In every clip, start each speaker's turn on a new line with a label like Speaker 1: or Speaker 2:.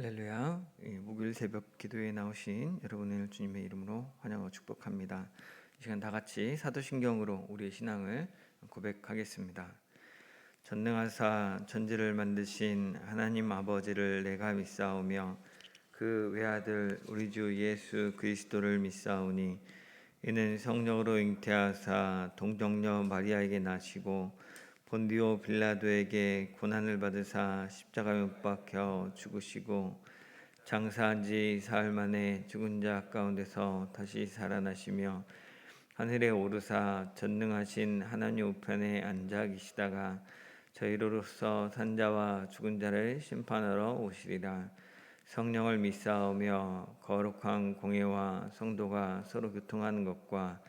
Speaker 1: 할렐루야. 목요일 새벽 기도에 나오신 여러분을 주님의 이름으로 환영하고 축복합니다. 이 시간 다 같이 사도신경으로 우리의 신앙을 고백하겠습니다. 전능하사 천지를 만드신 하나님 아버지를 내가 믿사오며 그 외아들 우리 주 예수 그리스도를 믿사오니 이는 성령으로 잉태하사 동정녀 마리아에게 나시고 본디오 빌라도에게 고난을 받으사 십자가에 못 박혀 죽으시고 장사한 지 사흘 만에 죽은 자 가운데서 다시 살아나시며 하늘에 오르사 전능하신 하나님 우편에 앉아 계시다가 저희로서 산 자와 죽은 자를 심판하러 오시리라. 성령을 믿사오며 거룩한 공예와 성도가 서로 교통하는 것과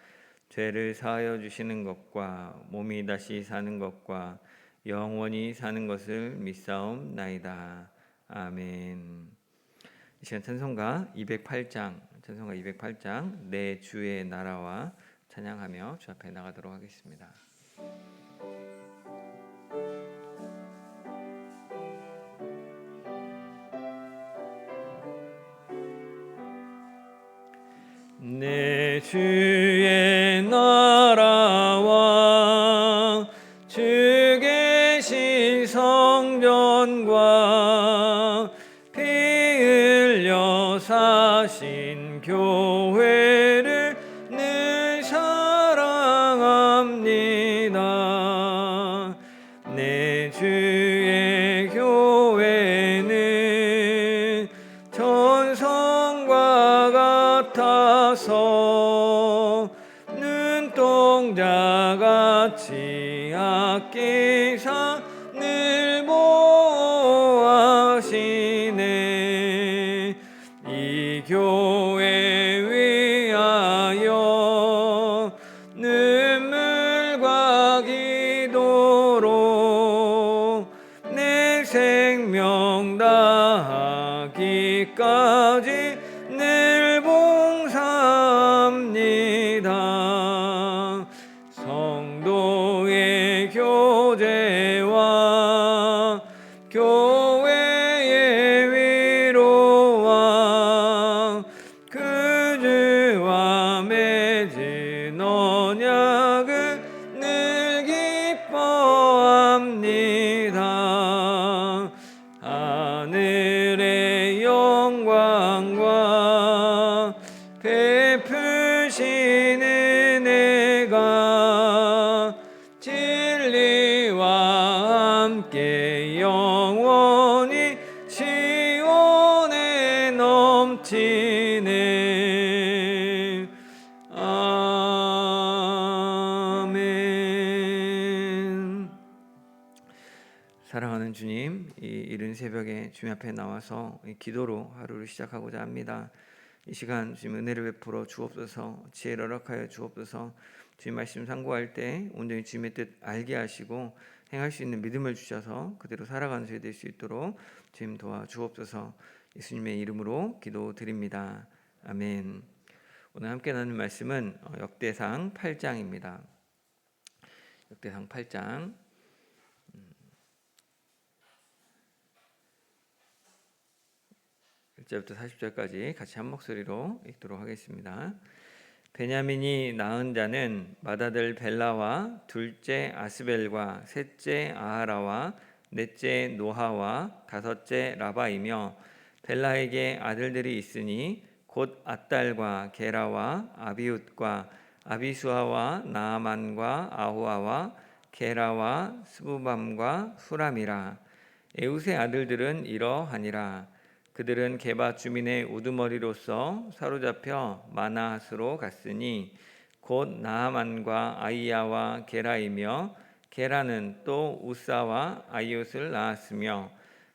Speaker 1: 죄를 사하여 주시는 것과 몸이 다시 사는 것과 영원히 사는 것을 믿사옵나이다. 아멘. 이 시간 찬송가 208장 내 주의 나라와 찬양하며 주 앞에 나가도록 하겠습니다. 내 주의 나라와 주 계신 성전과 피 흘려 사신 교회를 늘 사랑합니다. 내 주의 교회는 천성과 같아서 눈동자같이 아끼사 늘 보호하시네. 이 교회 위하여 눈물과 기도로 내 생명 다하기까지 늘 봉사합니다. 성도의 교제와 교회의 위로와 그 주와 맺은 언약을 늘 기뻐합니다. 하늘의 영광과 베푸신 은혜가 진리와 함께 영원히 시온에 넘치네. 아멘. 사랑하는 주님, 이 이른 새벽에 주님 앞에 나와서 기도로 하루를 시작하고자 합니다. 이 시간 주님 은혜를 베풀어 주옵소서, 지혜를 허락하여 주옵소서. 주님 말씀 상고할 때 온전히 주님의 뜻 알게 하시고 행할 수 있는 믿음을 주셔서 그대로 살아가는 저희 될 수 있도록 주님 도와 주옵소서. 예수님의 이름으로 기도드립니다. 아멘. 오늘 함께 나눌 말씀은 역대상 8장입니다. 역대상 8장 1절부터 40절까지 같이 한 목소리로 읽도록 하겠습니다. 베냐민이 낳은 자는 맏아들 벨라와 둘째 아스벨과 셋째 아하라와 넷째 노하와 다섯째 라바이며 벨라에게 아들들이 있으니 곧 앗달과 게라와 아비웃과 아비수아와 나아만과 아후아와 게라와 스부밤과 후람이라. 에웃의 아들들은 이러하니라. 그들은 게바 주민의 우두머리로서 사로잡혀 마나핫으로 갔으니 곧 나아만과 아이야와 게라이며 게라는 또 우사와 아이옷을 낳았으며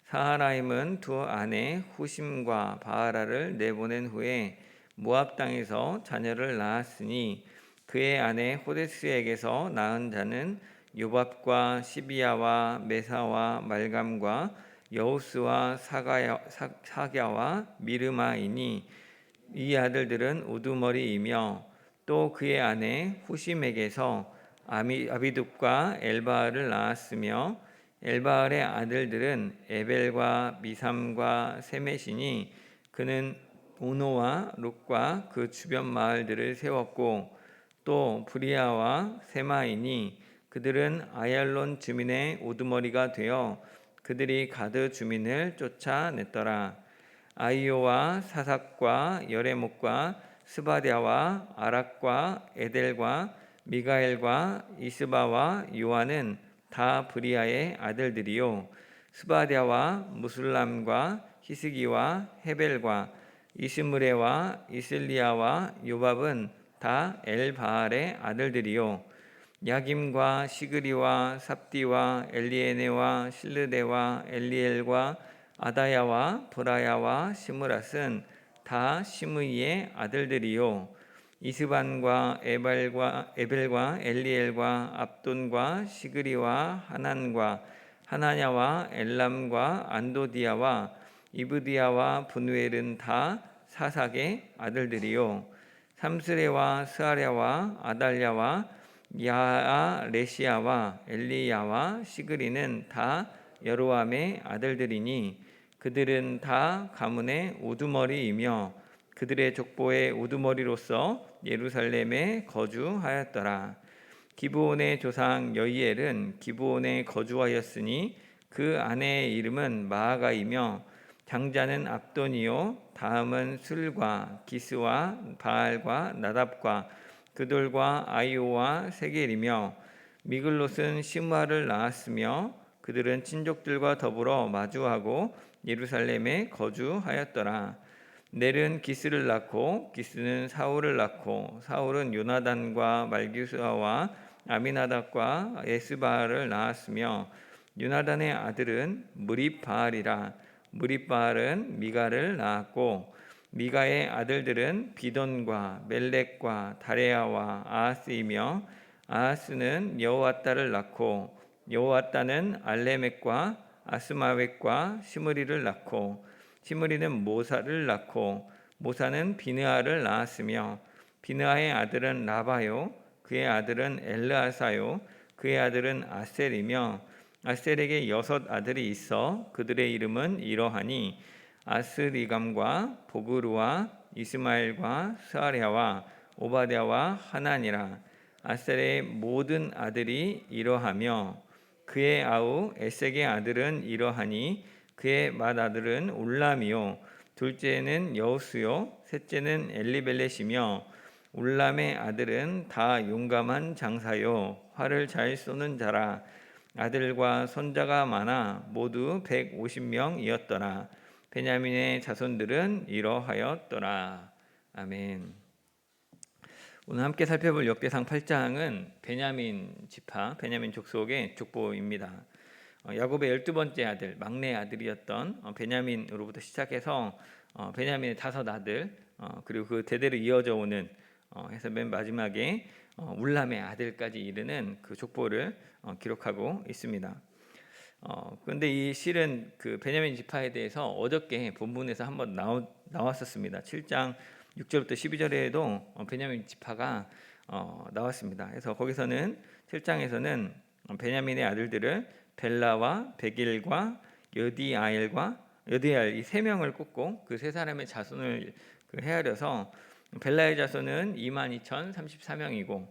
Speaker 1: 사하라임은 두 아내 후심과 바하라를 내보낸 후에 모압 땅에서 자녀를 낳았으니 그의 아내 호데스에게서 낳은 자는 요밥과 시비야와 메사와 말감과 여우스와 사갸와 미르마이니 이 아들들은 우두머리이며 또 그의 아내 후심에게서 아비둡과 엘바알을 낳았으며 엘바알의 아들들은 에벨과 미삼과 세메시니 그는 오노와 롯과 그 주변 마을들을 세웠고 또 브리아와 세마이니 그들은 아얄론 주민의 우두머리가 되어 그들이 가드 주민을 쫓아냈더라. 아이오와 사삭과 여레목과 스바랴와 아락과 에델과 미가엘과 이스바와 요한은 다 브리아의 아들들이요 스바랴와 무술람과 히스기와 헤벨과 이스므레와 이슬리아와 요밥은 다 엘바알의 아들들이요 야김과 시그리와 삽디와 엘리에네와 실르데와 엘리엘과 아다야와 브라야와 시므랏은 다 시므이의 아들들이요 이스반과 에벨과 엘리엘과 압돈과 시그리와 하난과 하나냐와 엘람과 안도디아와 이브디아와 분우엘은 다 사삭의 아들들이요 삼스레와 스아랴와 아달랴와 야아 레시아와 엘리야와 시그리는 다 여로함의 아들들이니 그들은 다 가문의 우두머리이며 그들의 족보의 우두머리로서 예루살렘에 거주하였더라. 기브온의 조상 여이엘은 기브온에 거주하였으니 그 아내의 이름은 마아가이며 장자는 압돈이요 다음은 술과 기스와 바알과 나답과 그돌과 아이오와 세겔이며 미글롯은 시므아를 낳았으며 그들은 친족들과 더불어 마주하고 예루살렘에 거주하였더라. 넬은 기스를 낳고 기스는 사울을 낳고 사울은 요나단과 말기수아와 아미나답과 에스바알을 낳았으며 요나단의 아들은 무립바알이라. 무립바알은 미가를 낳았고 미가의 아들들은 비돈과 멜렉과 다레아와 아하스이며 아하스는 여호와따를 낳고 여호와따는 알레멕과 아스마웻과 시므리를 낳고 시므리는 모사를 낳고 모사는 비느하를 낳았으며 비느하의 아들은 라바요 그의 아들은 엘르아사요 그의 아들은 아셀이며 아셀에게 6 아들이 있어 그들의 이름은 이러하니 아스리감과 보그루와 이스마엘과 스아랴와 오바댜와 하나니라. 아셀의 모든 아들이 이러하며 그의 아우 에색의 아들은 이러하니 그의 맏아들은 울람이요 둘째는 여우스요 셋째는 엘리벨렛이며 울람의 아들은 다 용감한 장사요 활을 잘 쏘는 자라. 아들과 손자가 많아 모두 150명이었더라. 베냐민의 자손들은 이러하였더라. 아멘. 오늘 함께 살펴볼 역대상 8장은 베냐민 지파, 베냐민 족속의 족보입니다. 야곱의 12번째 아들, 막내 아들이었던 베냐민으로부터 시작해서 베냐민의 5 아들, 그리고 그 대대로 이어져 오는 해서 맨 마지막에 울람의 아들까지 이르는 그 족보를 기록하고 있습니다. 그런데 이 실은 그 베냐민 지파에 대해서 어저께 본문에서 한번 나왔었습니다. 7장 6절부터 12절에도 베냐민 지파가 나왔습니다. 그래서 거기서는 7장에서는 베냐민의 아들들을 벨라와 베길과 여디아엘 이 3명을 꼽고 그 3사람의 자손을 헤아려서 벨라의 자손은 22,034명이고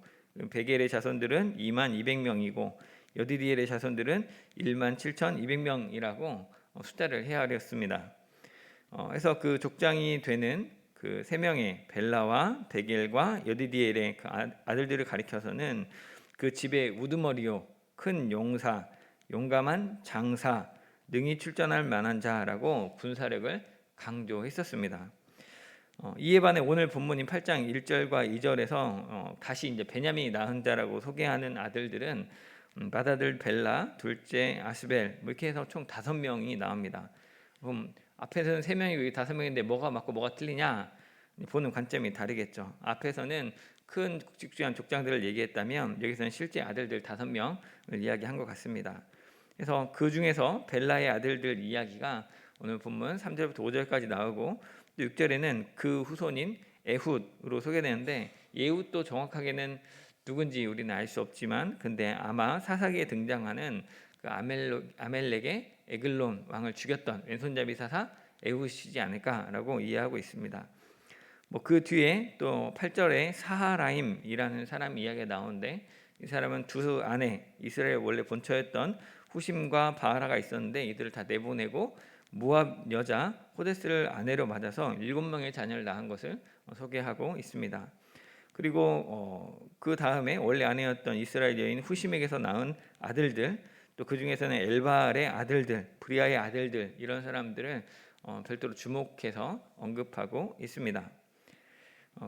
Speaker 1: 베겔의 자손들은 22,200명이고 여디디엘의 자손들은 17,200명이라고 숫자를 헤아렸습니다. 그래서 그 족장이 되는 그 3명의 벨라와 베겔과 여디디엘의 그 아들들을 가리켜서는 그 집의 우두머리요 큰 용사, 용감한 장사, 능히 출전할 만한 자라고 군사력을 강조했었습니다. 이에 반해 오늘 본문인 8장 1절과 2절에서 다시 이제 베냐민이 낳은 자라고 소개하는 아들들은 맏아들 벨라, 둘째 아스벨 이렇게 해서 총 5명이 나옵니다. 그럼 앞에서는 3명이고 5명인데 뭐가 맞고 뭐가 틀리냐 보는 관점이 다르겠죠. 앞에서는 큰 굵직굵직한 족장들을 얘기했다면 여기서는 실제 아들들 5명을 이야기한 것 같습니다. 그래서 그 중에서 벨라의 아들들 이야기가 오늘 본문 3절부터 5절까지 나오고 또 6절에는 그 후손인 에훗으로 소개되는데 에훗도 정확하게는 누군지 우리는 알 수 없지만 근데 아마 사사기에 등장하는 그 아멜렉의 에글론 왕을 죽였던 왼손잡이 사사 에훗이지 않을까라고 이해하고 있습니다. 그 뒤에 또 8절에 사하라임이라는 사람 이야기가 나오는데, 이 사람은 두 아내, 이스라엘 원래 본처였던 후심과 바하라가 있었는데 이들을 다 내보내고 모압 여자 호데스를 아내로 맞아서 7명의 자녀를 낳은 것을 소개하고 있습니다. 그리고 그 다음에 원래 아내였던 이스라엘 여인 후심에게서 낳은 아들들, 또 그 중에서는 엘바알의 아들들, 브리아의 아들들, 이런 사람들을 별도로 주목해서 언급하고 있습니다.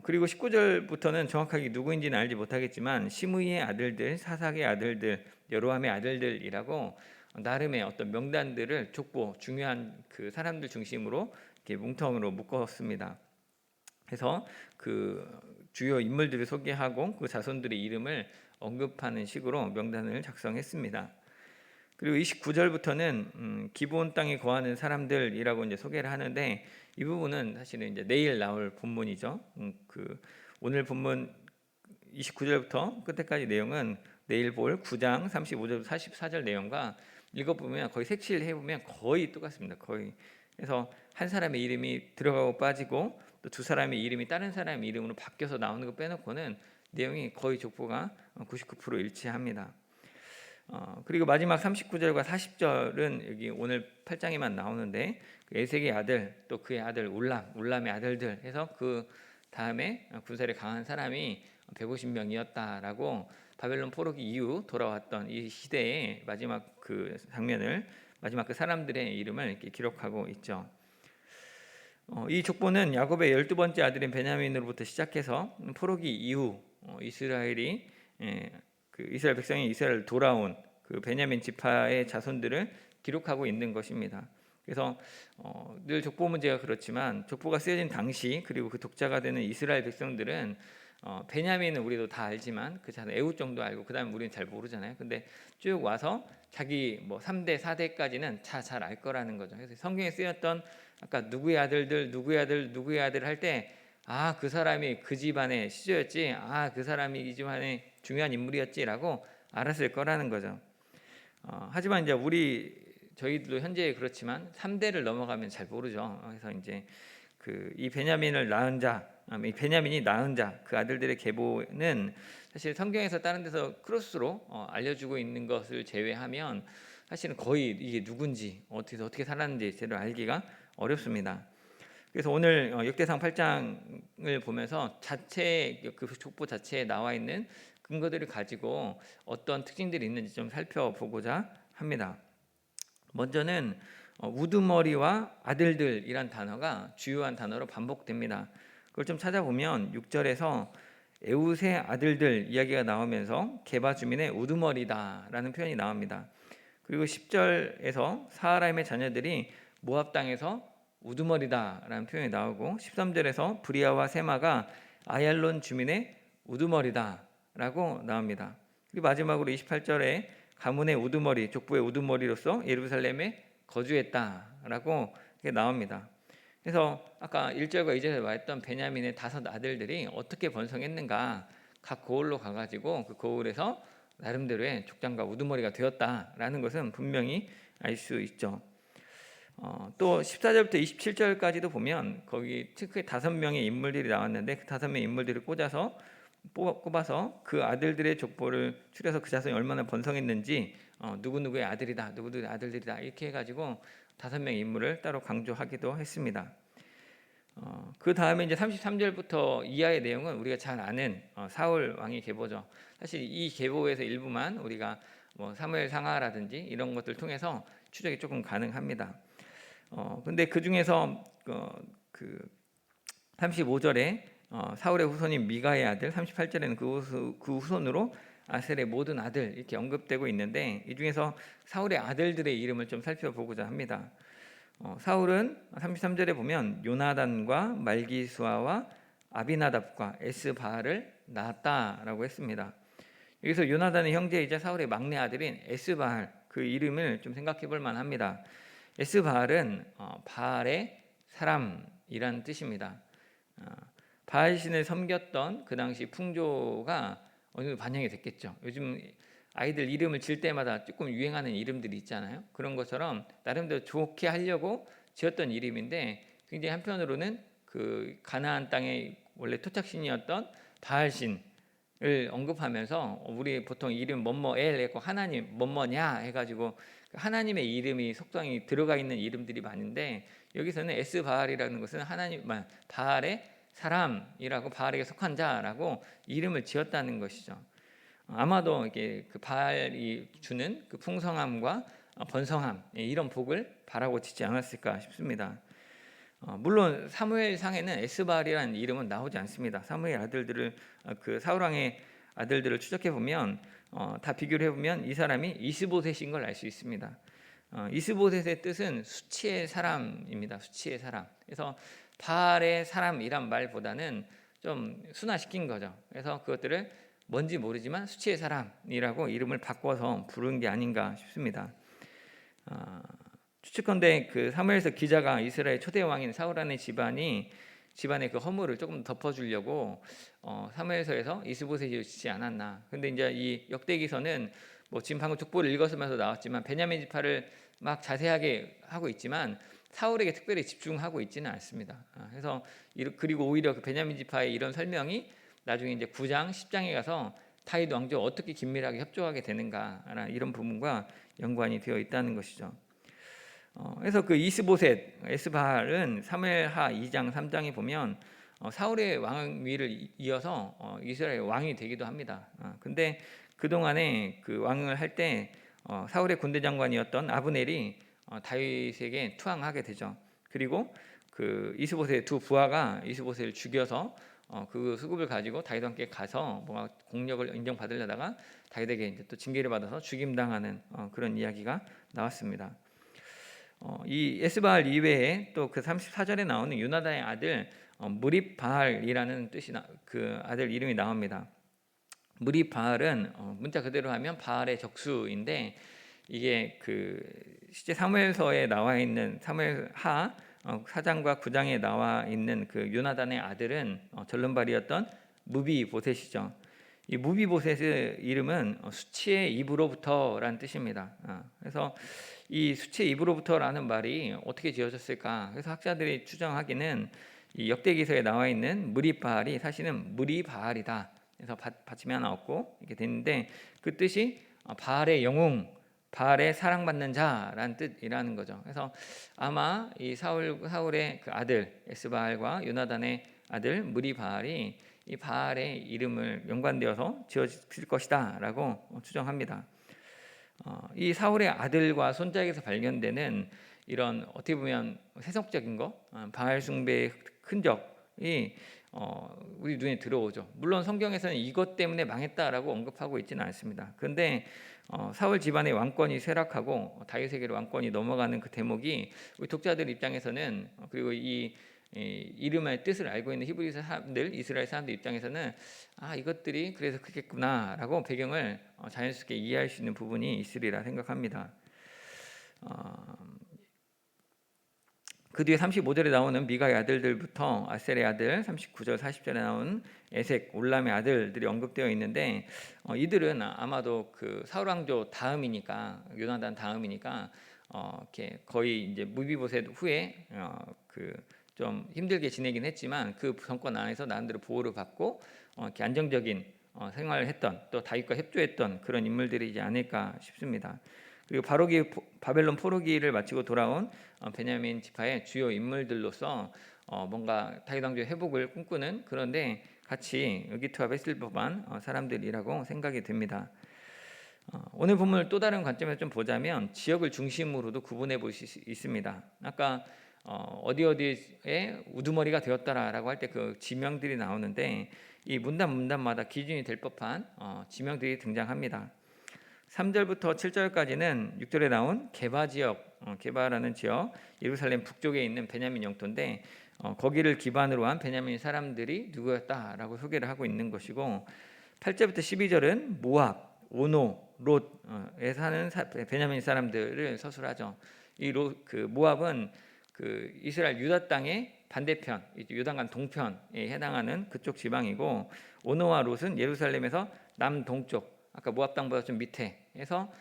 Speaker 1: 그리고 19절부터는 정확하게 누구인지는 알지 못하겠지만 시므이의 아들들, 사삭의 아들들, 여로함의 아들들이라고 나름의 어떤 명단들을 족보, 중요한 그 사람들 중심으로 이렇게 뭉텅으로 묶었습니다. 그래서 그 주요 인물들을 소개하고 그 자손들의 이름을 언급하는 식으로 명단을 작성했습니다. 그리고 29절부터는 기브온 땅에 거하는 사람들이라고 이제 소개를 하는데, 이 부분은 사실은 이제 내일 나올 본문이죠. 오늘 본문 29절부터 끝에까지 내용은 내일 볼 9장 35절부터 44절 내용과 읽어보면 거의 색칠해 보면 거의 똑같습니다. 거의. 그래서 한 사람의 이름이 들어가고 빠지고 또 두 사람의 이름이 다른 사람의 이름으로 바뀌어서 나오는 거 빼놓고는 내용이 거의 족보가 99% 일치합니다. 그리고 마지막 39절과 40절은 여기 오늘 8장에만 나오는데 에색의 아들, 또 그의 아들 울람의 아들들 해서 그 다음에 군사력이 강한 사람이 150명이었다라고 바벨론 포로기 이후 돌아왔던 이 시대의 마지막 그 장면을, 마지막 그 사람들의 이름을 이렇게 기록하고 있죠. 이 족보는 야곱의 12번째 아들인 베냐민으로부터 시작해서 포로기 이후 이스라엘 백성이 이스라엘 돌아온 그 베냐민 지파의 자손들을 기록하고 있는 것입니다. 그래서 늘 족보 문제가 그렇지만 족보가 쓰여진 당시, 그리고 그 독자가 되는 이스라엘 백성들은 베냐민은 우리도 다 알지만 그 자손 에훗 정도 알고 그다음에 우리는 잘 모르잖아요. 근데 쭉 와서 자기 3대 4대까지는 잘 알 거라는 거죠. 그래서 성경에 쓰였던 아까 누구의 아들들 누구의 아들 할 때 그 사람이 그 집안의 시조였지, 그 사람이 이 집안의 중요한 인물이었지라고 알았을 거라는 거죠. 하지만 이제 저희들도 현재 그렇지만 3대를 넘어가면 잘 모르죠. 그래서 이제 이 베냐민이 낳은 자, 그 아들들의 계보는 사실 성경에서 다른 데서 크로스로 알려주고 있는 것을 제외하면 사실은 거의 이게 누군지 어떻게 살았는지 제대로 알기가 어렵습니다. 그래서 오늘 역대상 8장을 보면서 그 족보 자체에 나와 있는 근거들을 가지고 어떤 특징들이 있는지 좀 살펴보고자 합니다. 먼저는 우두머리와 아들들이란 단어가 주요한 단어로 반복됩니다. 그걸 좀 찾아보면 6절에서 에훗의 아들들 이야기가 나오면서 게바 주민의 우두머리다라는 표현이 나옵니다. 그리고 10절에서 사하라임의 자녀들이 모압 땅에서 우두머리다라는 표현이 나오고, 13절에서 브리아와 세마가 아얄론 주민의 우두머리다라고 나옵니다. 그리고 마지막으로 28절에 가문의 우두머리, 족보의 우두머리로서 예루살렘에 거주했다라고 나옵니다. 그래서 아까 1절과 2절에 말했던 베냐민의 5 아들들이 어떻게 번성했는가, 각 고을로 가가지고 그 고을에서 나름대로의 족장과 우두머리가 되었다라는 것은 분명히 알 수 있죠. 또 14절부터 27절까지도 보면 거기 크게 5명의 인물들이 나왔는데 그 5명의 인물들을 꼽아서 그 아들들의 족보를 추려서 그 자손이 얼마나 번성했는지 누구누구의 아들이다, 누구누구의 아들들이다 이렇게 해가지고 5명의 인물을 따로 강조하기도 했습니다. 그 다음에 이제 33절부터 이하의 내용은 우리가 잘 아는 사울 왕의 계보죠. 사실 이 계보에서 일부만 우리가 사무엘 상하라든지 이런 것들 통해서 추적이 조금 가능합니다. 근데 그 중에서 그 35절에 사울의 후손인 미가의 아들, 38절에는 그 후손으로 아셀의 모든 아들 이렇게 언급되고 있는데, 이 중에서 사울의 아들들의 이름을 좀 살펴보고자 합니다. 사울은 33절에 보면 요나단과 말기수아와 아비나답과 에스바알을 낳았다라고 했습니다. 여기서 요나단의 형제이자 사울의 막내 아들인 에스바알, 그 이름을 좀 생각해 볼 만합니다. 에스바알은 바알의 사람이란 뜻입니다. 바알 신을 섬겼던 그 당시 풍조가 어느 정도 반영이 됐겠죠. 요즘 아이들 이름을 지을 때마다 조금 유행하는 이름들이 있잖아요. 그런 것처럼 나름대로 좋게 하려고 지었던 이름인데 굉장히 한편으로는 그 가나안 땅의 원래 토착신이었던 바알신을 언급하면서 우리 보통 이름 뭐뭐엘 했고 하나님 뭐뭐냐 해가지고 하나님의 이름이 속성이 들어가 있는 이름들이 많은데 여기서는 에스바알이라는 것은 하나님 바알의 사람이라고 바알에게 속한 자라고 이름을 지었다는 것이죠. 아마도 이게 그 바알이 주는 그 풍성함과 번성함 이런 복을 바라고 짓지 않았을까 싶습니다. 물론 사무엘상에는 에스바알이라는 이름은 나오지 않습니다. 사무엘 아들들을 그 사울 왕의 아들들을 추적해 보면 다 비교를 해보면 이 사람이 이스보셋인 걸 알 수 있습니다. 이스보셋의 뜻은 수치의 사람입니다. 수치의 사람. 그래서 바알의 사람이란 말보다는 좀 순화시킨 거죠. 그래서 그것들을 뭔지 모르지만 수치의 사람이라고 이름을 바꿔서 부른 게 아닌가 싶습니다. 추측컨대 그 사무엘서 기자가 이스라엘 초대 왕인 사울의 집안의 그 허물을 조금 덮어주려고 사무엘서에서 이스보셋이 짓지 않았나. 근데 이제 이 역대기서는 뭐 지금 방금 족보를 읽었으면서 나왔지만 베냐민 지파를 막 자세하게 하고 있지만 사울에게 특별히 집중하고 있지는 않습니다. 그래서 그리고 오히려 그 베냐민 지파의 이런 설명이 나중에 이제 9장, 10장에 가서 다윗 왕조와 어떻게 긴밀하게 협조하게 되는가라는 이런 부분과 연관이 되어 있다는 것이죠. 그래서 그 이스보셋, 에스바알은 사무엘하 2장, 3장에 보면 사울의 왕위를 이어서 이스라엘 왕이 되기도 합니다. 근데 그 동안에 그 왕을 할 때 사울의 군대 장관이었던 아브넬이 다윗에게 투항하게 되죠. 그리고 그 이스보셋의 두 부하가 이스보셋을 죽여서 그 수급을 가지고 다윗과 함께 가서 뭔가 공력을 인정받으려다가 다윗에게 이제 또 징계를 받아서 죽임당하는 그런 이야기가 나왔습니다. 이 에스바알 이외에 또 그 34절에 나오는 요나단의 아들 무립바알이라는 뜻이 그 아들 이름이 나옵니다. 무립바알은 문자 그대로 하면 바알의 적수인데 이게 그 실제 사무엘서에 나와 있는 사무엘하 4장과 9장에 나와 있는 그 요나단의 아들은 절름발이었던 무비보셋이죠. 이 무비보셋의 이름은 수치의 입으로부터라는 뜻입니다. 그래서 이 수치의 입으로부터라는 말이 어떻게 지어졌을까? 그래서 학자들이 추정하기는 이 역대기서에 나와 있는 무리바알이 사실은 무리바알이다. 그래서 받침이 하나 없고 이렇게 됐는데 그 뜻이 바알의 영웅, 바알의 사랑받는 자라는 뜻이라는 거죠. 그래서 아마 이 사울의 그 아들 에스바알과 요나단의 아들 무리바알이 이 바알의 이름을 연관되어서 지어질 것이다라고 추정합니다. 이 사울의 아들과 손자에게서 발견되는 이런 어떻게 보면 세속적인 거, 바알 숭배의 흔적이 우리 눈에 들어오죠. 물론 성경에서는 이것 때문에 망했다라고 언급하고 있지는 않습니다. 그런데 사울 집안의 왕권이 쇠락하고 다윗에게로 왕권이 넘어가는 그 대목이 우리 독자들 입장에서는 그리고 이 이름의 뜻을 알고 있는 히브리 사람들, 이스라엘 사람들 입장에서는 이것들이 그래서 그랬구나라고 배경을 자연스럽게 이해할 수 있는 부분이 있으리라 생각합니다. 그 뒤에 35절에 나오는 미가의 아들들부터 아셀의 아들, 39절, 40절에 나오는 에색, 올람의 아들들이 언급되어 있는데 이들은 아마도 그 사울 왕조 다음이니까 요나단 다음이니까 이렇게 거의 이제 무비보셋 후에 그 좀 힘들게 지내긴 했지만 그 정권 안에서 나름대로 보호를 받고 이렇게 안정적인 생활을 했던 또 다윗과 협조했던 그런 인물들이지 않을까 싶습니다. 그리고 바벨론 포로기를 마치고 돌아온 베냐민 지파의 주요 인물들로서 뭔가 다윗 왕조의 회복을 꿈꾸는 그런데 같이 의기투합했을 법한 사람들이라고 생각이 듭니다. 오늘 본문을 또 다른 관점에서 좀 보자면 지역을 중심으로도 구분해 볼 수 있습니다. 아까 어디에 우두머리가 되었다라고 할 때 그 지명들이 나오는데 이 문단마다 기준이 될 법한 지명들이 등장합니다. 3절부터 7절까지는 6절에 나온 게바 지역, 게바라는 지역, 예루살렘 북쪽에 있는 베냐민 영토인데 거기를 기반으로 한 베냐민 사람들이 누구였다라고 소개를 하고 있는 것이고 8절부터 12절은 모압, 오노, 롯에 사는 베냐민 사람들을 서술하죠. 그 모압은 그 이스라엘 유다 땅의 반대편, 요단강 동편에 해당하는 그쪽 지방이고 오노와 롯은 예루살렘에서 남동쪽 아까 모압 땅보다 좀 밑에 해서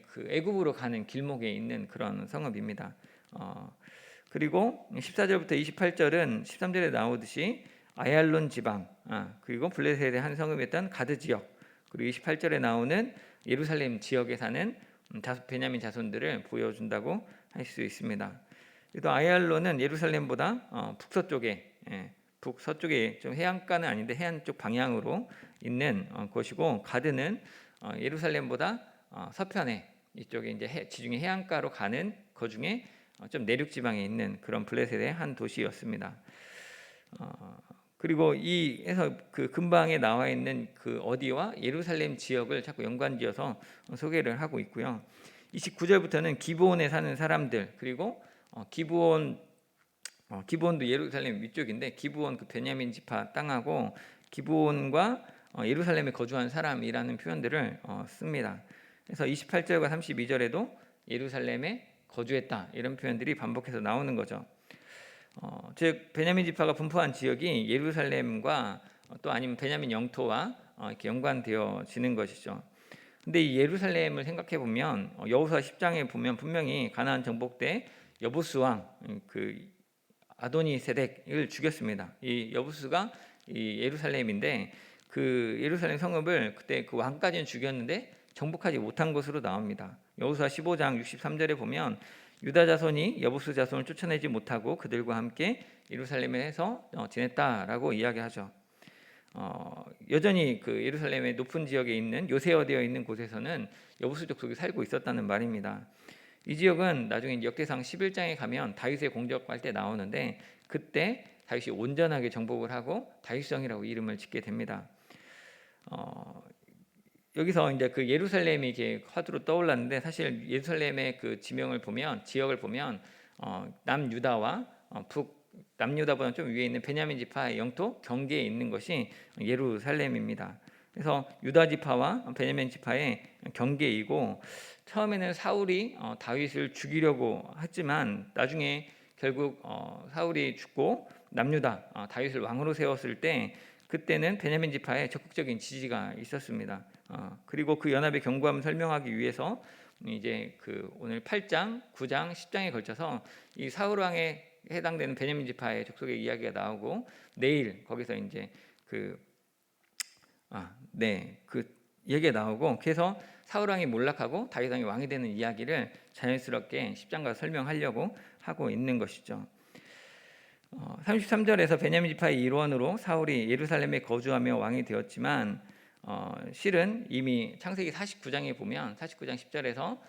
Speaker 1: 그 애굽으로 가는 길목에 있는 그런 성읍입니다. 그리고 14절부터 28절은 13절에 나오듯이 아얄론 지방, 그리고 블레셋의 한 성읍이었던 가드 지역, 그리고 28절에 나오는 예루살렘 지역에 사는 베냐민 자손들을 보여준다고 할 수 있습니다. 또 아얄론은 예루살렘보다 북서쪽에, 북서쪽에 좀 해안가는 아닌데 해안 쪽 방향으로 있는 곳이고, 가드는 예루살렘보다 서편에 이쪽에 이제 지중해 해안가로 가는 그 중에 좀 내륙 지방에 있는 그런 블레셋의 한 도시였습니다. 그리고 이 해서 그 근방에 나와 있는 그 어디와 예루살렘 지역을 자꾸 연관지어서 소개를 하고 있고요. 29절부터는 기브온에 사는 사람들, 그리고 기브온도 예루살렘 위쪽인데 기브온 그 베냐민 지파 땅하고 기브온과 예루살렘에 거주한 사람이라는 표현들을 씁니다. 그래서 28절과 32절에도 예루살렘에 거주했다 이런 표현들이 반복해서 나오는 거죠. 즉 베냐민 지파가 분포한 지역이 예루살렘과 또 아니면 베냐민 영토와 이렇게 연관되어지는 것이죠. 근데 이 예루살렘을 생각해 보면 여호수아 10장에 보면 분명히 가나안 정복 때 여부스 왕 그 아도니 세덱을 죽였습니다. 이 여부스가 이 예루살렘인데 그 예루살렘 성읍을 그때 그 왕까지는 죽였는데 정복하지 못한 것으로 나옵니다. 여호수아 15장 63절에 보면 유다 자손이 여부스 자손을 쫓아내지 못하고 그들과 함께 예루살렘에서 지냈다라고 이야기하죠. 여전히 그 예루살렘의 높은 지역에 있는 요새어되어 있는 곳에서는 여부스 족속이 살고 있었다는 말입니다. 이 지역은 나중에 역대상 11장에 가면 다윗의 공격할 때 나오는데 그때 다윗이 온전하게 정복을 하고 다윗성이라고 이름을 짓게 됩니다. 여기서 이제 그 예루살렘이 이렇게 화두로 떠올랐는데 사실 예루살렘의 그 지명을 보면 지역을 보면 남유다와 남유다보다 좀 위에 있는 베냐민 지파의 영토 경계에 있는 것이 예루살렘입니다. 그래서 유다 지파와 베냐민 지파의 경계이고 처음에는 사울이 다윗을 죽이려고 했지만 나중에 결국 사울이 죽고 남유다 다윗을 왕으로 세웠을 때 그때는 베냐민 지파의 적극적인 지지가 있었습니다. 그리고 그 연합의 견고함을 설명하기 위해서 이제 그 오늘 8장, 9장, 10장에 걸쳐서 이 사울 왕에 해당되는 베냐민 지파의 족속의 이야기가 나오고 내일 거기서 이제 그 얘기가 나오고 그래서 사울 왕이 몰락하고 다윗 왕이 왕이 되는 이야기를 자연스럽게 10장과 설명하려고 하고 있는 것이죠. 33절에서 베냐민 지파의 일원으로 사울이 예루살렘에 거주하며 왕이 되었지만 실은 이미 창세기 49장에 보면 49장 10절에서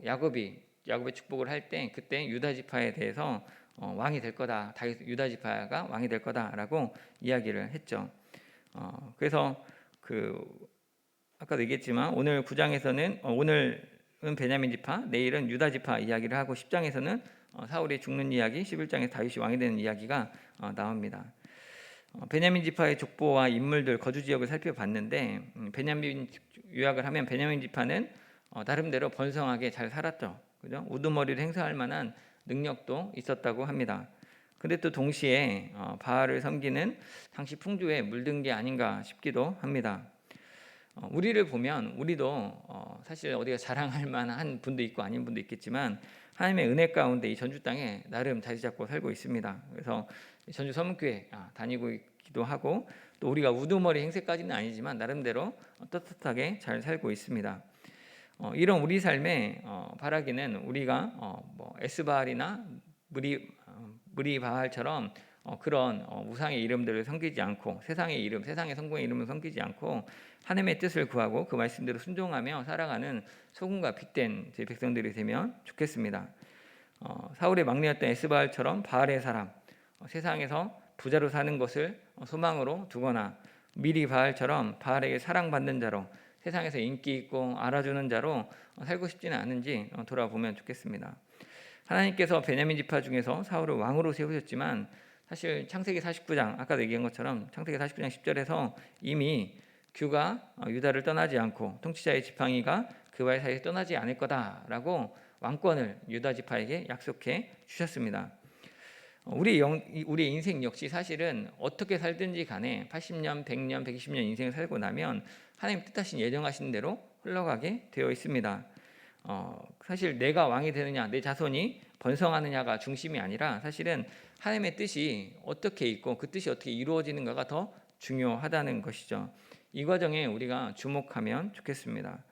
Speaker 1: 야곱의 축복을 할 때 그때 유다 지파에 대해서 왕이 될 거다. 다윗 유다 지파가 왕이 될 거다라고 이야기를 했죠. 그래서 아까도 얘기했지만 오늘 9장에서는 오늘은 베냐민 지파, 내일은 유다 지파 이야기를 하고 10장에서는 사울이 죽는 이야기, 11장에서 다윗이 왕이 되는 이야기가 나옵니다. 베냐민 지파의 족보와 인물들 거주 지역을 살펴봤는데 베냐민 요약을 하면 베냐민 지파는 나름대로 번성하게 잘 살았죠. 그죠? 우두머리를 행사할 만한 능력도 있었다고 합니다. 근데 또 동시에 바알을 섬기는 당시 풍조에 물든 게 아닌가 싶기도 합니다. 우리를 보면 우리도 사실 어디가 자랑할 만한 분도 있고 아닌 분도 있겠지만 하나님의 은혜 가운데 이 전주 땅에 나름 자리 잡고 살고 있습니다. 그래서 전주 서문교회 다니고 있기도 하고 또 우리가 우두머리 행세까지는 아니지만 나름대로 떳떳하게 잘 살고 있습니다. 이런 우리 삶에 바라기는 우리가 뭐 에스바알이나 무리바알처럼 그런 우상의 이름들을 섬기지 않고 세상의 이름, 세상의 성공의 이름을 섬기지 않고 하나님의 뜻을 구하고 그 말씀대로 순종하며 살아가는 소금과 빛된 제 백성들이 되면 좋겠습니다. 사울의 막내였던 에스바알처럼 바알의 사람, 세상에서 부자로 사는 것을 소망으로 두거나 미리 바알처럼 바알에게 사랑받는 자로 세상에서 인기 있고 알아주는 자로 살고 싶지는 않은지 돌아보면 좋겠습니다. 하나님께서 베냐민 지파 중에서 사울을 왕으로 세우셨지만 사실 창세기 49장 아까도 얘기한 것처럼 창세기 49장 10절에서 이미 규가 유다를 떠나지 않고 통치자의 지팡이가 그와의 사이에 떠나지 않을 거다라고 왕권을 유다 지파에게 약속해 주셨습니다. 우리의 인생 역시 사실은 어떻게 살든지 간에 80년, 100년, 120년 인생을 살고 나면 하나님 뜻하신 예정하신 대로 흘러가게 되어 있습니다. 사실 내가 왕이 되느냐, 내 자손이 번성하느냐가 중심이 아니라 사실은 하나님의 뜻이 어떻게 있고 그 뜻이 어떻게 이루어지는가가 더 중요하다는 것이죠. 이 과정에 우리가 주목하면 좋겠습니다.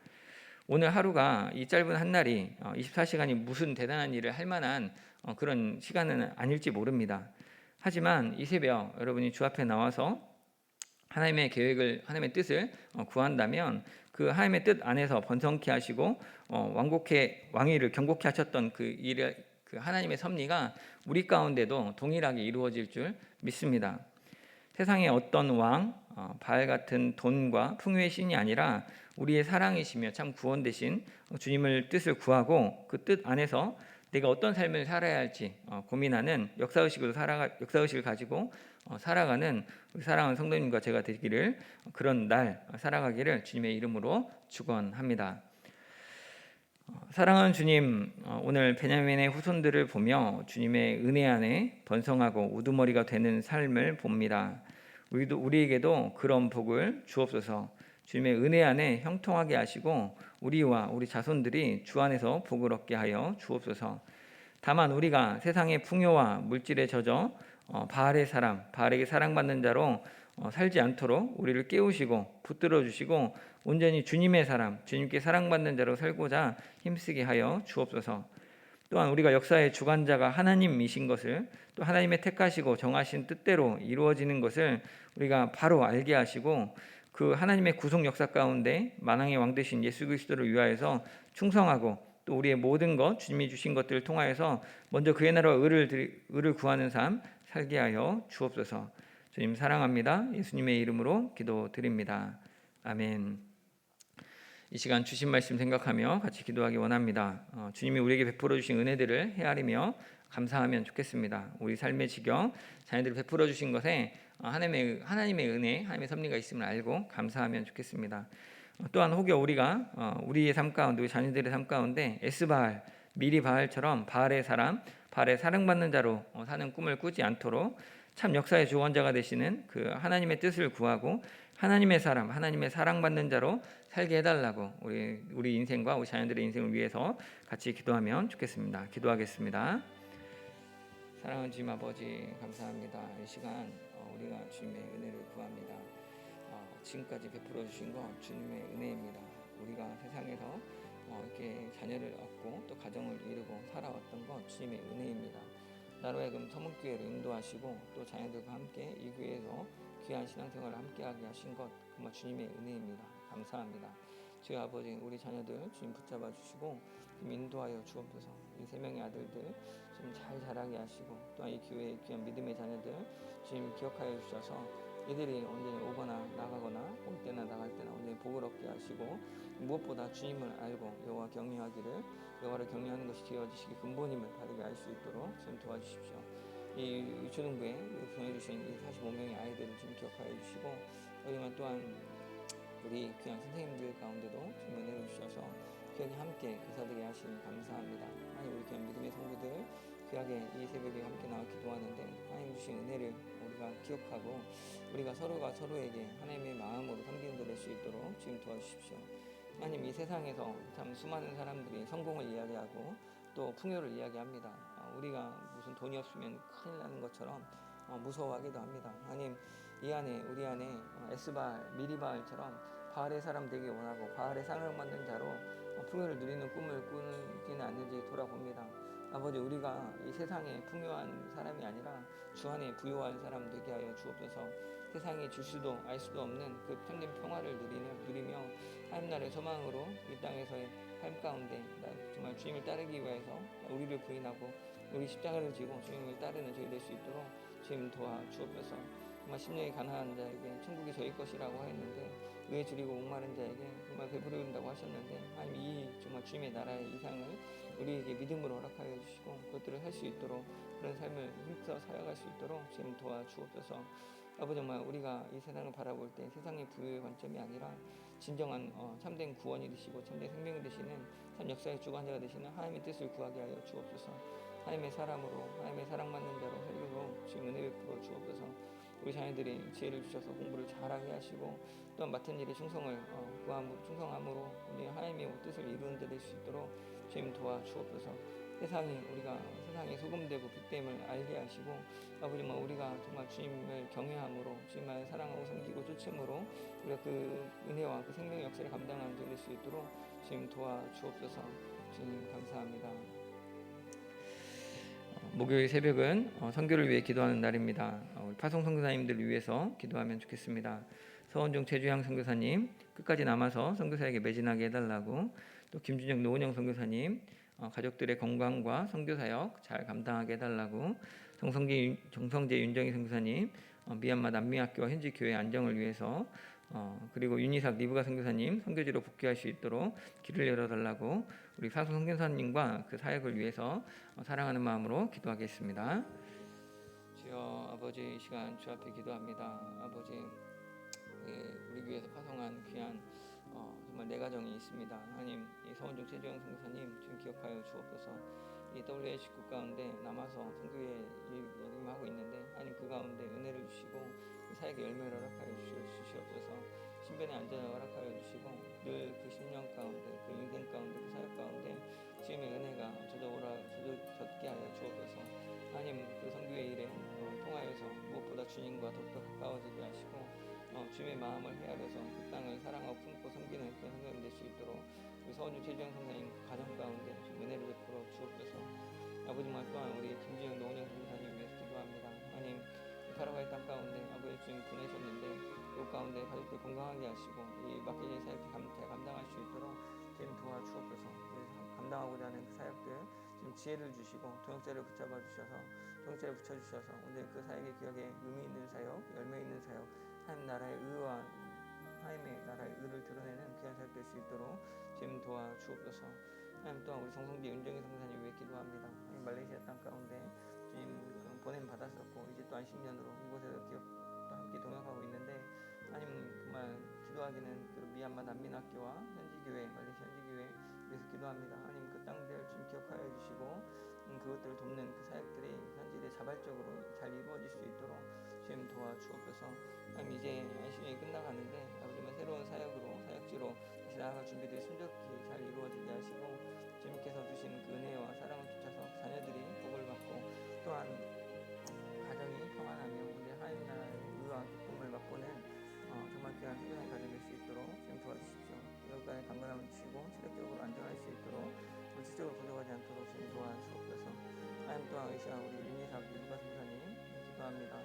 Speaker 1: 오늘 하루가, 이 짧은 한 날이 24시간이 무슨 대단한 일을 할 만한 그런 시간은 아닐지 모릅니다. 하지만 이 새벽 여러분이 주 앞에 나와서 하나님의 계획을, 하나님의 뜻을 구한다면 그 하나님의 뜻 안에서 번성케 하시고 왕위를 경고케 하셨던 그 일을, 그 하나님의 섭리가 우리 가운데도 동일하게 이루어질 줄 믿습니다. 세상의 어떤 왕, 바알 같은 돈과 풍요의 신이 아니라 우리의 사랑이시며 참 구원 되신 주님을 뜻을 구하고 그 뜻 안에서 내가 어떤 삶을 살아야 할지 고민하는 역사의식을 가지고 살아가는 우리 사랑하는 성도님과 제가 되기를, 그런 날 살아가기를 주님의 이름으로 축원합니다. 사랑하는 주님, 오늘 베냐민의 후손들을 보며 주님의 은혜 안에 번성하고 우두머리가 되는 삶을 봅니다. 우리에게도 그런 복을 주옵소서. 주님의 은혜 안에 형통하게 하시고 우리와 우리 자손들이 주 안에서 복을 얻게 하여 주옵소서. 다만 우리가 세상의 풍요와 물질에 젖어 바알에게 사랑받는 자로 살지 않도록 우리를 깨우시고 붙들어 주시고 온전히 주님의 사람, 주님께 사랑받는 자로 살고자 힘쓰게 하여 주옵소서. 또한 우리가 역사의 주관자가 하나님이신 것을, 또 하나님의 택하시고 정하신 뜻대로 이루어지는 것을 우리가 바로 알게 하시고 그 하나님의 구속 역사 가운데 만왕의 왕 되신 예수 그리스도를 위하여서 충성하고 또 우리의 모든 것, 주님이 주신 것들을 통하여서 먼저 그의 나라와 의를 구하는 삶 살게 하여 주옵소서. 주님 사랑합니다. 예수님의 이름으로 기도드립니다. 아멘. 이 시간 주신 말씀 생각하며 같이 기도하기 원합니다. 주님이 우리에게 베풀어 주신 은혜들을 헤아리며 감사하면 좋겠습니다. 우리 삶의 지경, 자녀들이 베풀어 주신 것에 하나님의 은혜, 하나님의 섭리가 있음을 알고 감사하면 좋겠습니다. 또한 혹여 우리가 우리의 삶 가운데, 우리 자녀들의 삶 가운데 에스바알, 미리바알처럼 바알의 사랑받는 자로 사는 꿈을 꾸지 않도록 참 역사의 주권자가 되시는 그 하나님의 뜻을 구하고 하나님의 사랑받는 자로 살게 해달라고 우리 인생과 우리 자녀들의 인생을 위해서 같이 기도하면 좋겠습니다. 기도하겠습니다. 사랑하는 주님 아버지, 감사합니다. 이 시간 우리가 주님의 은혜를 구합니다. 지금까지 베풀어 주신 것 주님의 은혜입니다. 우리가 세상에서 이렇게 자녀를 얻고 또 가정을 이루고 살아왔던 것 주님의 은혜입니다. 나로 하여금 서문교회를 인도하시고 또 자녀들과 함께 이 교회에서 귀한 신앙생활을 함께하게 하신 것 정말 주님의 은혜입니다. 감사합니다. 주여 아버지, 우리 자녀들 주님 붙잡아 주시고 주님 인도하여 주옵소서. 이 세 명의 아들들 주님 잘 자라게 하시고 또한 이 교회의 귀한 믿음의 자녀들 주님 기억하여 주셔서 이들이 언제나 오거나 나가거나 올 때나 나갈 때나 언제나 복을 얻게 하시고 무엇보다 주님을 알고 여호와 경외하기를, 여호와를 경외하는 것이 되어지시기 근본임을 바르게 알 수 있도록 주님 도와주십시오. 이 초등부에 보내주신 이 45명의 아이들을 좀 기억하여 주시고 또한 우리 귀한 선생님들 가운데도 좀 은혜를 주셔서 귀하게 함께 교사되게 하시니 감사합니다. 하나님, 우리 귀한 믿음의 성도들 귀하게 이 새벽에 함께 나와 기도하는데 하나님 주신 은혜를 우리가 기억하고 우리가 서로가 서로에게 하나님의 마음으로 섬기는 자 될 수 있도록 지금 도와주십시오. 하나님, 이 세상에서 참 수많은 사람들이 성공을 이야기하고 또 풍요를 이야기합니다. 우리가 무슨 돈이 없으면 큰일 나는 것처럼 무서워하기도 합니다. 하나님, 우리 안에 에스바알, 미리바알처럼 바알의 사람 되기 원하고 바알의 사랑받는 자로 풍요를 누리는 꿈을 꾸지는 않는지 돌아봅니다. 아버지, 우리가 이 세상에 풍요한 사람이 아니라 주 안에 부유한 사람 되게 하여 주옵소서. 세상이 줄 수도 알 수도 없는 그 참된 평화를 누리며 하나님 나라의 소망으로 이 땅에서의 삶 가운데 정말 주님을 따르기 위해서 우리를 부인하고 우리 십자가를 지고 주님을 따르는 저희 될 수 있도록 주님 도와 주옵소서. 정말 심령이 가난한 자에게 천국이 저희 것이라고 했는데 의에 줄이고 목마른 자에게 정말 배부른다고 하셨는데 하나님, 이 정말 주님의 나라의 이상을 우리에게 믿음으로 허락하여 주시고 그것들을 할 수 있도록 그런 삶을 힘써 살아갈 수 있도록 주님 도와 주옵소서. 아버지, 정말 우리가 이 세상을 바라볼 때 세상의 부유의 관점이 아니라 진정한 참된 구원이 되시고 참된 생명이 되시는 참 역사의 주관자가 되시는 하나님의 뜻을 구하게 하여 주옵소서. 하나님의 사람으로 하나님의 사랑받는 자로 살기로 주님 은혜 베풀어 주옵소서. 우리 자녀들이 지혜를 주셔서 공부를 잘하게 하시고 또한 맡은 일에 충성함으로 우리 하나님의 뜻을 이루는 데 될 수 있도록 주님 도와주옵소서. 우리가 세상의 소금되고 빛됨을 알게 하시고 아버지 우리가 정말 주님을 경외함으로 주님을 사랑하고 섬기고 쫓음으로 우리가 그 은혜와 그 생명의 역사를 감당하는 데 될 수 있도록 주님 도와주옵소서. 주님 감사합니다. 목요일 새벽은 선교를 위해 기도하는 날입니다. 우리 파송 선교사님들을 위해서 기도하면 좋겠습니다. 서원종 최주향 선교사님 끝까지 남아서 선교사에게 매진하게 해달라고, 또 김준영 노은영 선교사님 가족들의 건강과 선교사역 잘 감당하게 해달라고, 정성재 윤정희 선교사님 미얀마 난미학교와 현지 교회 안정을 위해서, 그리고 윤희삭 리브가 선교사님 선교지로 복귀할 수 있도록 길을 열어달라고, 우리 사수 선교사님과 그 사역을 위해서 사랑하는 마음으로 기도하겠습니다. 주여 아버지, 이 시간 주 앞에 기도합니다. 아버지, 우리 교회에서 파송한 귀한 정말 내 가정이 있습니다. 하나님, 이 서원종 최주영 선교사님 지금 기억하여 주옵소서. 이 WA 식구 가운데 남아서 선교에 일임하고 있는데 하나님 그 가운데 은혜를 주시고 그 사역의 열매를 허락하여 주시옵소서. 신변의 안전을 허락하여 주시고 늘 그 10년 가운데 그 인생 가운데 그 사역 가운데 주님의 은혜가 젖게 하여 주옵소서. 하나님, 그 선교의 일에 통하여서 무엇보다 주님과 더욱더 가까워지게 하시고 주님의 마음을 헤아려서 그 땅을 사랑하고 품고 섬기는 그런 성도님 될 수 있도록 우리 서원주 최주영 선생님 가정 가운데 은혜를 베풀어 주옵소서. 아버지만 또한 우리 김주영 노은영 선생님 위해서 기도합니다. 하나님, 파라과이 땅 가운데 아버지 주님 보내셨는데 그 가운데 가족들 건강하게 하시고 이 맡겨진 사역 잘 감당할 수 있도록 주님 도와주옵소서. 감당하고자 하는 그 사역들 지금 지혜를 주시고 동역자를 붙잡아 주셔서 동역자를 붙여주셔서 오늘 그 사역의 기억에 의미 있는 사역, 열매 있는 사역, 하나님 나라의 의와 하나님의 나라의 의를 드러내는 귀한 사역 될 수 있도록 주님 도와주옵소서. 하나님, 또한 우리 정성재 윤정희 선교사님 위해 기도합니다. 하나님, 말레이시아 땅 가운데 주님 보냄 받았었고 이제 또 안식년으로 이곳에서 또 함께 동역하고 있는데 하나님, 정말 기도하기는 그 미얀마 난민학교와 현지교회, 말레이시아 현지교회 위해서 기도합니다. 하나님, 그 땅들 주님 기억하여 주시고 그것들을 돕는 그 사역들이 현실에 자발적으로 잘 이루어질 수 있도록 주님 도와주옵소서. 하나님, 이제 안식년이 끝나가는데 아버지만 새로운 사역지로 다시 나아갈 준비들이 순조롭게 잘 이루어지게 하시고 주님께서 주시는 그 은혜와 사랑을 쫓아서 자녀들이 복을 받고 또한 가정이 평안하며 우리 하나님 나라의 의와 기쁨을 맛보는 정말 귀한 성장의 가정 될 수 있도록 주님 도와주십시오. 여기까지 강건함을 주시고 체력적으로 안정할 수 있도록 물질적으로 부족하지 않도록 주님 도와주옵소서. 하나님, 또한 이 시간 우리 윤희삭 리브가 선교사님 기도합니다.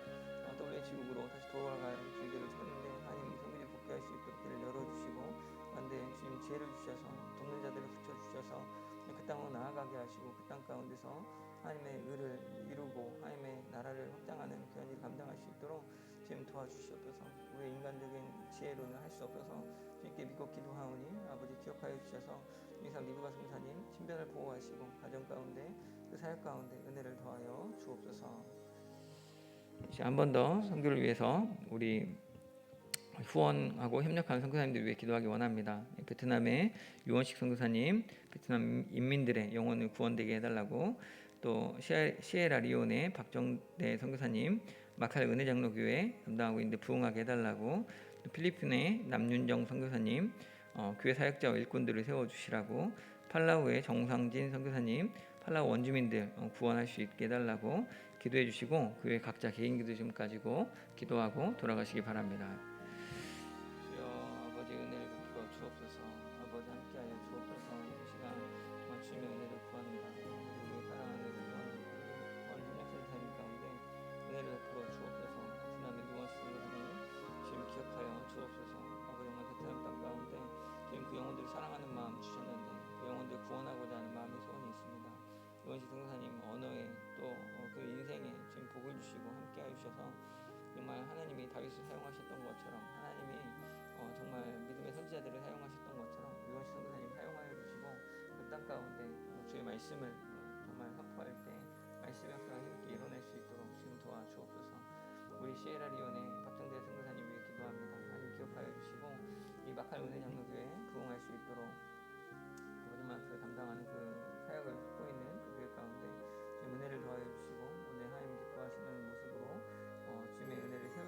Speaker 1: WA 지국으로 다시 돌아갈 길들을 찾는데 하나님 성교지 복귀할 수 있도록 길을 열어주시고 그런데 주님 지혜를 주셔서 돕는 자들을 붙여주셔서 그 땅으로 나아가게 하시고 그 땅 가운데서 하나님의 의를 이루고 하나님의 나라를 확장하는 그런 일을 감당할 수 있도록 주님 도와주시옵소서. 우리의 인간적인 지혜로는 할 수 없어서 주님께 믿고 기도하오니 아버지 기억하여 주셔서 윤희삭 리브가 선교사님 신변을 보호하시고 가정 가운데 그 사역 가운데 은혜를 더하여 주옵소서. 한 번 더 선교를 위해서 우리 후원하고 협력하는 선교사님들 위해 기도하기 원합니다. 베트남의 유원식 선교사님, 베트남 인민들의 영혼을 구원되게 해달라고, 또 시에라리온의 박정대 선교사님 마칼 은혜장로교회 담당하고 있는데 부흥하게 해달라고, 또 필리핀의 남윤정 선교사님 교회 사역자와 일꾼들을 세워주시라고, 팔라우의 정상진 선교사님 팔라우 원주민들 구원할 수 있게 해달라고 기도해 주시고 그 외 각자 개인 기도 좀 가지고 기도하고 돌아가시기 바랍니다. 주여 아버지, 은혜를 베풀어 주옵소서. 아버지, 함께하여 주옵소서. 이 시간 주님의 은혜를 구합니다. 우리 사랑하는 후원 협력선사님 가운데 은혜를 베풀어 주옵소서. 베트남의 누원스 선교사님 주님 기억하여 주옵소서. 아버지, 정말 베트남 땅 가운데 주님 그 영혼들을 사랑하는 마음 주셨는데 그 영혼들 구원하고자 하는 마음의 소원이 있습니다. 유원식 선교사님 언어에 또 그 인생에 주님 복을 주시고 함께하여 주셔서 정말 하나님이 다윗을 사용하셨던 것처럼 하나님이 정말 믿음의 선지자들을 사용하셨던 것처럼 유원식 선교사님 사용하여 주시고 그 땅 가운데 주의 말씀을 정말 선포할 때 말씀의 역사가 힘있게 이뤄낼 수 있도록 주님 도와주옵소서. 우리 시에라리온의 박정대 선교사님 위해 기도합니다. 하나님 기억하여 주시고 이 마칼 은혜장로교회 부흥할 수 있도록 아버지만 그 담당하는 그 사역을 돕고 있는 그 교회 가운데 주님 은혜를 더하여 주시고 오늘 하나님 기뻐하시는 모습으로 주님의 은혜를 세워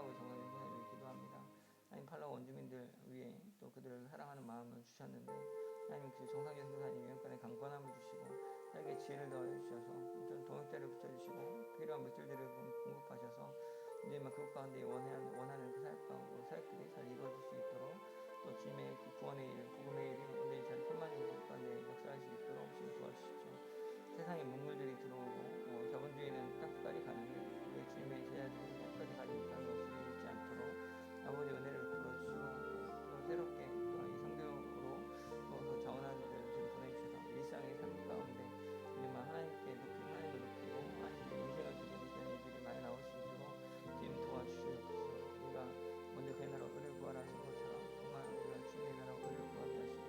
Speaker 1: 팔라고 정상 전도사님을 기도합니다. 하나님 팔라고 원주민들 위에 또 그들을 사랑하는 마음을 주셨는데 하나님 그 정상 전도사님 영권에 강건함을 주시고 자기의 지혜를 더하여 주셔서 좀 동역자를 붙여주시고 필요한 물질들을 공급하셔서 이제 막 그것 가운데 원하는 그 사역들이 잘 이루어질 수 있도록 또 주님의 그 구원의 일, 복음의 일이 온전히 잘 필만히 그것 가운데 역사할 수 있도록 주님 도와주십시오. 세상에 문물들이 들어오고 자본주의는 땅끝까지 가는데 우리 주님의 제자들이 땅끝까지 가지 못하는 것을 잊지 않도록 아버지 은혜를 불어주시고 또 새롭게 또 이 성경으로 또 더 자원하는 자들을 지금 보내주셔서 일상의 삶 가운데 이제만 하나님을 높이고 하나님께 인생을 드리는 그런 일들이 많이 나올 수 있도록 지금 도와주시옵소서. 우리가 먼저 그의 나라 의를 구하라 하신 것처럼 정말 우리가 주님의 나라 의를 구하게 하시고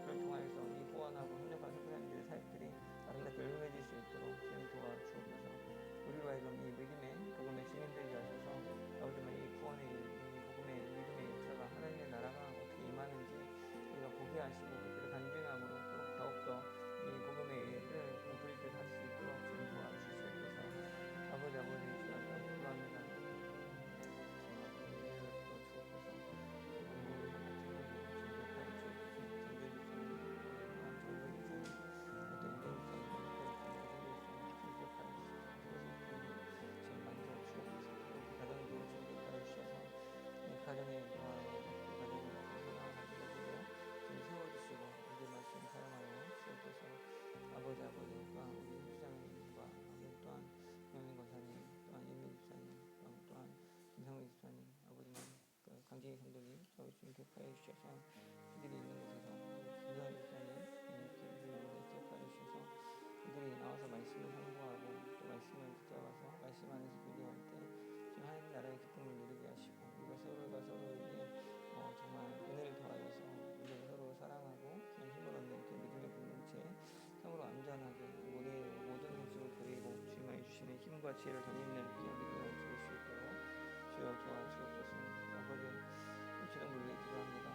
Speaker 1: 그를 통하여서 이 후원하고 협력한 선교사님들의 사역들이 아름답게 응해질 수 있도록 지금 도와주옵소서. 우리로 하여금 이 믿음의 복음의 증인들이 하셔서 아버지만 이 구원의 일, 이 복음의 믿음의 역사가 하나님의 나라가 어떻게 임하는지 우리가 보게 하시고 그들을 간증함으로 또 더욱더 이 복음의 일을 불일듯 할 수 있도록 지금 도와주시옵소서. 아버지 주여 기도합니다. 가정의 가정을 건강하시고 지금 세워주시고 우리 말씀 사용하여 주옵소서. 아버지와 우리 집사님과 또한 영민 권사님 또한 임미 집사님 또한 김상민 집사님 아버지는 그 강진희 감독님 저희 주님 기억하여 주셔서 그들이 있는 곳에서 김상민 집사님 이렇게 기억하여 주셔서 그들이 나와서 말씀을 상고하고 또 말씀을 붙잡아서 말씀 안에서 교제할 때 지금 하나님 나라의 기쁨을 누리게 하시고 우리가 서로가 서로에게 정말 은혜를 더하여서 우리가 서로 사랑하고 그냥 힘을 얻는 그 믿음의 공동체 참으로 안전하게 모든 모습을 그리고 주님이 주시는 힘과 지혜를 덧입는 그냥 믿음을 주실 수 있도록 주여 도와주옵소서. 아버지 입시동 물리 기도합니다.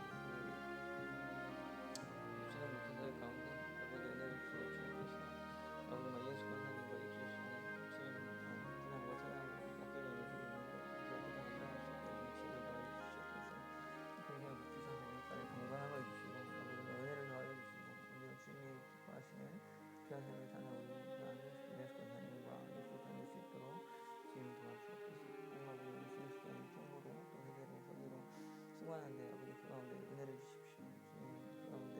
Speaker 1: 입시동 물기사의 가운데 아버지 은혜를 주어 주옵소서. 아버지 예수 권사님과 예수 주시는 주님 분양과 사랑을 맡겨지는 그들을 감당할 수 있도록 지혜를 더하여 주시옵소서. 평생을 붙이셔서 영까지 건강함을 주시고 아버지 은혜를 더하여 주시고 오늘 주님이 기뻐하시는 귀한 삶을 사는 우리 예수 권사님과 예수 다닐 수 있도록 지금 도와주옵소서. 아버지 예수 그리스도의 통으로 또 세계로 서기로 수고하는데 아버지 그 가운데 은혜를 주십시오. 주님 그 가운데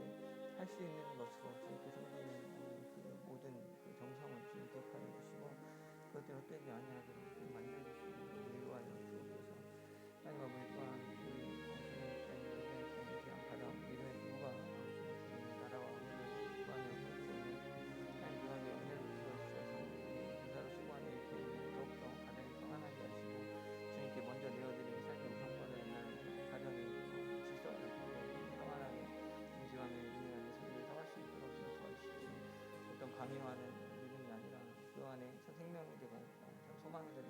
Speaker 1: 할 수 있는 것으로 주님께 섬기는 그 모든 그 정성을 주님 기억하여 주시고 그것들이 헛되지 아니하도록 만져주시고 위로하여 주옵소서. 하나님 아버지 또한 우리 성령님과 의견을 귀한 가정 믿음의 부부가 주님의 나라와 은혜를 구하며 살고 있는 하나님 그 가운데 은혜를 주셔서 교사로 수고하는 이렇게 더욱더 가정이 평안하게 하시고 주님께 먼저 내어드리는 삶의 우선권을 있는 가정의 질서가 잡히고 평안하게 인지하며 은혜 안에 삶을 살아갈 수 있도록 좀 도와주십시오. 어떤 강요하는 믿음이 아니라 그 안에 참 생명이 되고 참 소망이 되는